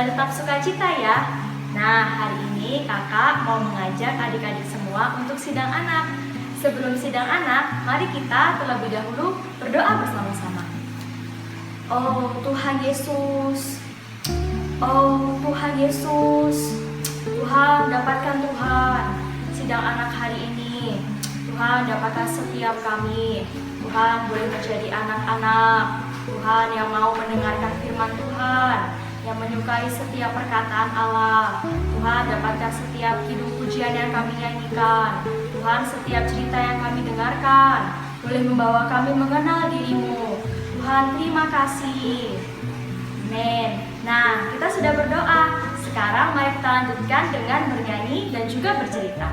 dan tetap sukacita ya. Nah, hari ini kakak mau mengajak adik-adik semua untuk sidang anak. Sebelum sidang anak, mari kita terlebih dahulu berdoa bersama-sama. Oh Tuhan Yesus, oh Tuhan Yesus, Tuhan dapatkan Tuhan sidang anak hari ini. Tuhan dapatkan setiap kami. Tuhan boleh menjadi anak-anak Tuhan yang mau mendengarkan firman Tuhan, yang menyukai setiap perkataan Allah. Tuhan dapatkan setiap kidung pujian yang kami nyanyikan. Tuhan setiap cerita yang kami dengarkan boleh membawa kami mengenal diri-Mu. Tuhan terima kasih. Amin. Nah, kita sudah berdoa. Sekarang mari kita lanjutkan dengan bernyanyi dan juga bercerita.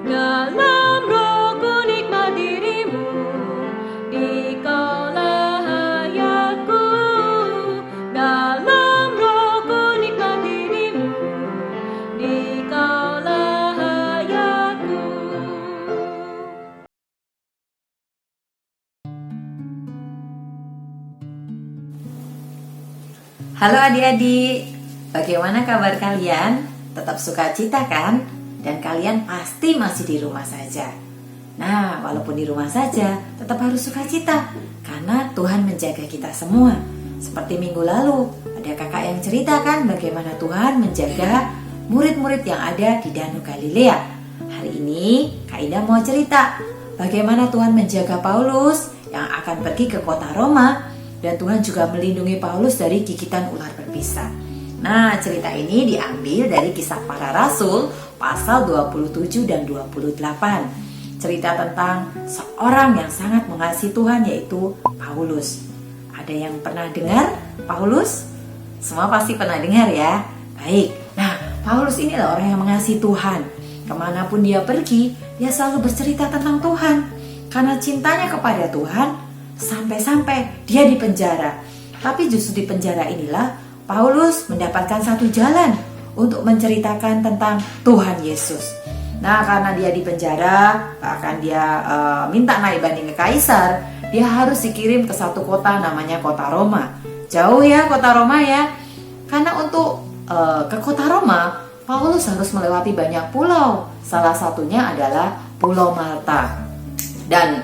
Dalam rohku nikmat dirimu, Dikaulah hayatku. Dalam rohku nikmat dirimu, Dikaulah hayatku. Halo adik-adik, bagaimana kabar kalian? Tetap sukacita kan? Dan kalian pasti masih di rumah saja. Nah, walaupun di rumah saja, tetap harus sukacita karena Tuhan menjaga kita semua. Seperti minggu lalu, ada kakak yang ceritakan bagaimana Tuhan menjaga murid-murid yang ada di Danau Galilea. Hari ini, Kak Ida mau cerita bagaimana Tuhan menjaga Paulus yang akan pergi ke kota Roma, dan Tuhan juga melindungi Paulus dari gigitan ular berbisa. Nah, cerita ini diambil dari Kisah Para Rasul pasal 27 dan 28. Cerita tentang seorang yang sangat mengasihi Tuhan, yaitu Paulus. Ada yang pernah dengar Paulus? Semua pasti pernah dengar ya. Baik, nah Paulus inilah orang yang mengasihi Tuhan. Kemanapun dia pergi, dia selalu bercerita tentang Tuhan. Karena cintanya kepada Tuhan, sampai-sampai dia di penjara. Tapi justru di penjara inilah Paulus mendapatkan satu jalan untuk menceritakan tentang Tuhan Yesus. Nah, karena dia di penjara, bahkan dia minta naik banding ke kaisar, dia harus dikirim ke satu kota namanya kota Roma. Jauh ya kota Roma ya. Karena untuk ke kota Roma, Paulus harus melewati banyak pulau. Salah satunya adalah Pulau Malta. Dan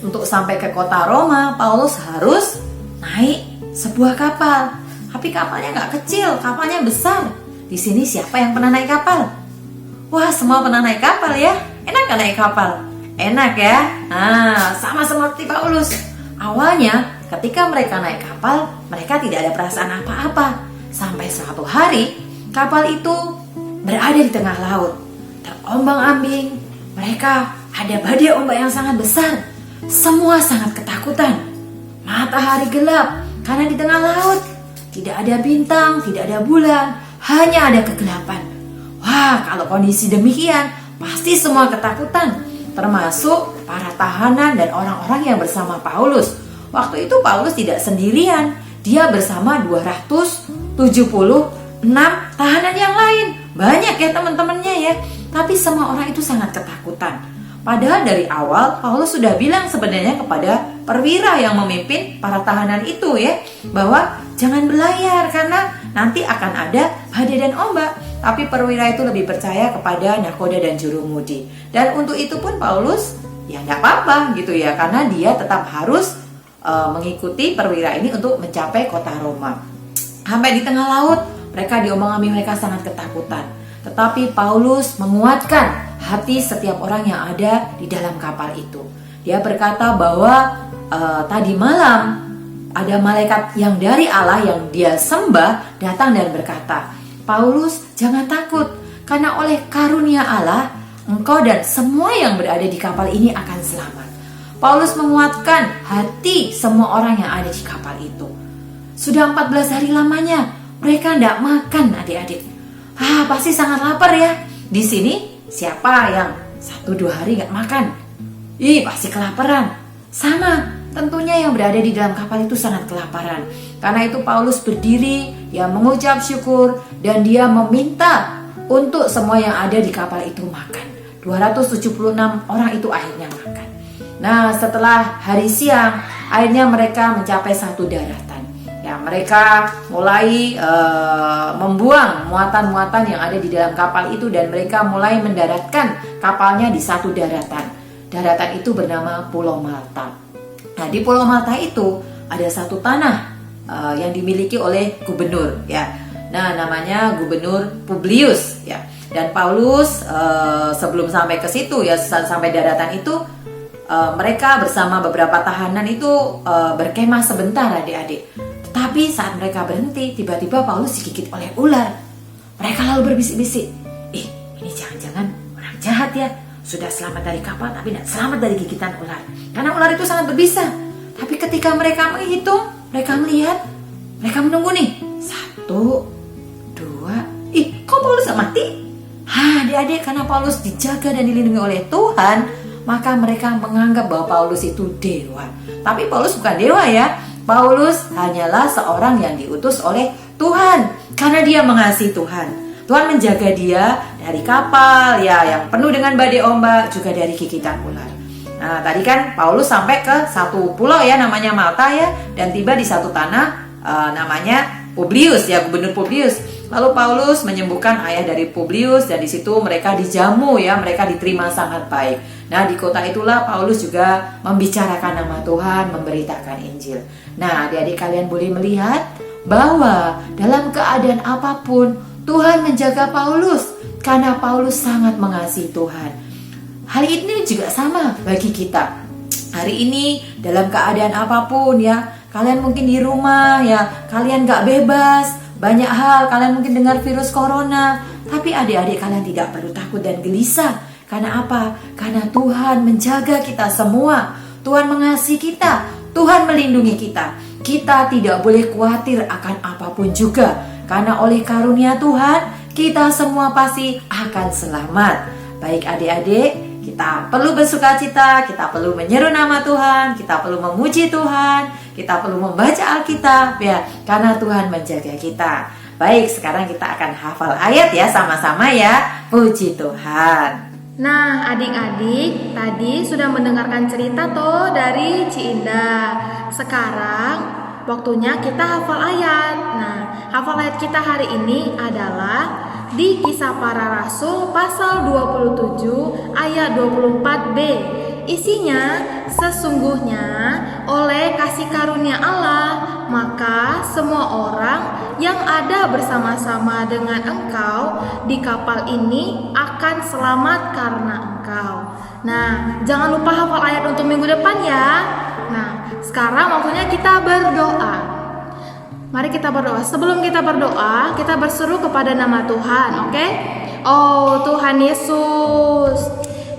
untuk sampai ke kota Roma, Paulus harus naik sebuah kapal. Tapi kapalnya nggak kecil, kapalnya besar. Di sini siapa yang pernah naik kapal? Wah, semua pernah naik kapal ya. Enak nggak naik kapal? Enak ya. Nah, sama seperti Paulus. Awalnya, ketika mereka naik kapal, mereka tidak ada perasaan apa-apa. Sampai suatu hari, kapal itu berada di tengah laut, terombang-ambing. Mereka ada badai ombak yang sangat besar. Semua sangat ketakutan. Matahari gelap karena di tengah laut tidak ada bintang, tidak ada bulan, hanya ada kegelapan. Wah, kalau kondisi demikian, pasti semua ketakutan, termasuk para tahanan dan orang-orang yang bersama Paulus. Waktu itu Paulus tidak sendirian, dia bersama 276 tahanan yang lain. Banyak ya teman-temannya ya, tapi semua orang itu sangat ketakutan. Padahal dari awal Paulus sudah bilang sebenarnya kepada perwira yang memimpin para tahanan itu ya, bahwa jangan berlayar karena nanti akan ada badai dan ombak. Tapi perwira itu lebih percaya kepada nahkoda dan jurumudi. Dan untuk itu pun Paulus ya nggak apa-apa gitu ya, karena dia tetap harus mengikuti perwira ini untuk mencapai kota Roma. Sampai di tengah laut, mereka diombang-ambing, mereka sangat ketakutan. Tetapi Paulus menguatkan hati setiap orang yang ada di dalam kapal itu. Dia berkata bahwa tadi malam ada malaikat yang dari Allah yang dia sembah datang dan berkata, Paulus, jangan takut, karena oleh karunia Allah engkau dan semua yang berada di kapal ini akan selamat. Paulus menguatkan hati semua orang yang ada di kapal itu. Sudah 14 hari lamanya mereka tidak makan, adik-adik. Pasti sangat lapar ya. Di sini siapa yang 1-2 hari nggak makan? Pasti kelaparan. Sama, tentunya yang berada di dalam kapal itu sangat kelaparan. Karena itu Paulus berdiri, dia mengucap syukur, dan dia meminta untuk semua yang ada di kapal itu makan. 276 orang itu akhirnya makan. Nah, setelah hari siang, akhirnya mereka mencapai satu daratan. Ya, mereka mulai membuang muatan-muatan yang ada di dalam kapal itu, dan mereka mulai mendaratkan kapalnya di satu daratan. Daratan itu bernama Pulau Malta. Nah, di Pulau Malta itu ada satu tanah yang dimiliki oleh gubernur, ya. Nah, namanya Gubernur Publius, ya. Dan Paulus sebelum sampai ke situ, ya, sampai daratan itu, mereka bersama beberapa tahanan itu berkemah sebentar, adik-adik. Tetapi saat mereka berhenti, tiba-tiba Paulus digigit oleh ular. Mereka lalu berbisik-bisik, ini jangan-jangan orang jahat ya. Sudah selamat dari kapal tapi tidak selamat dari gigitan ular. Karena ular itu sangat berbisa. Tapi ketika mereka menghitung, mereka melihat, mereka menunggu nih. 1, 2, kok Paulus gak mati? Adik-adik, karena Paulus dijaga dan dilindungi oleh Tuhan, maka mereka menganggap bahwa Paulus itu dewa. Tapi Paulus bukan dewa ya. Paulus hanyalah seorang yang diutus oleh Tuhan. Karena dia mengasihi Tuhan. Tuhan menjaga dia dari kapal ya yang penuh dengan badai ombak, juga dari gigitan ular. Nah, tadi kan Paulus sampai ke satu pulau ya namanya Malta ya, dan tiba di satu tanah namanya Publius ya, Gubernur Publius. Lalu Paulus menyembuhkan ayah dari Publius, dan di situ mereka dijamu ya, mereka diterima sangat baik. Nah, di kota itulah Paulus juga membicarakan nama Tuhan, memberitakan Injil. Nah, adik-adik kalian boleh melihat bahwa dalam keadaan apapun Tuhan menjaga Paulus karena Paulus sangat mengasihi Tuhan. Hal ini juga sama bagi kita. Hari ini dalam keadaan apapun ya, kalian mungkin di rumah ya, kalian gak bebas, banyak hal, kalian mungkin dengar virus corona. Tapi adik-adik kalian tidak perlu takut dan gelisah. Karena apa? Karena Tuhan menjaga kita semua. Tuhan mengasihi kita, Tuhan melindungi kita. Kita tidak boleh khawatir akan apapun juga. Karena oleh karunia Tuhan, kita semua pasti akan selamat. Baik adik-adik, kita perlu bersukacita, kita perlu menyeru nama Tuhan, kita perlu memuji Tuhan, kita perlu membaca Alkitab ya, karena Tuhan menjaga kita. Baik, sekarang kita akan hafal ayat ya sama-sama ya. Puji Tuhan. Nah, adik-adik tadi sudah mendengarkan cerita toh dari Ci Indah. Sekarang waktunya kita hafal ayat. Nah, hafal ayat kita hari ini adalah di Kisah Para Rasul pasal 27 ayat 24b. Isinya, sesungguhnya oleh kasih karunia Allah, maka semua orang yang ada bersama-sama dengan engkau di kapal ini akan selamat karena engkau. Nah, jangan lupa hafal ayat untuk minggu depan ya. Nah, sekarang waktunya kita berdoa. Mari kita berdoa. Sebelum kita berdoa, kita berseru kepada nama Tuhan, oke? Oh Tuhan Yesus,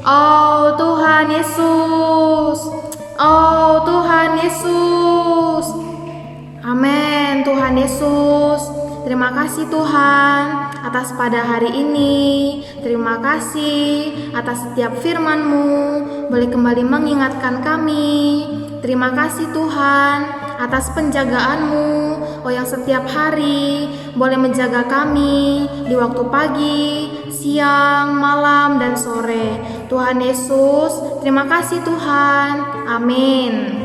oh Tuhan Yesus, oh Tuhan Yesus. Amin. Tuhan Yesus, terima kasih Tuhan atas pada hari ini. Terima kasih atas setiap firman-Mu, boleh kembali mengingatkan kami. Terima kasih Tuhan atas penjagaan-Mu, yang setiap hari boleh menjaga kami di waktu pagi, siang, malam, dan sore. Tuhan Yesus, terima kasih Tuhan. Amin.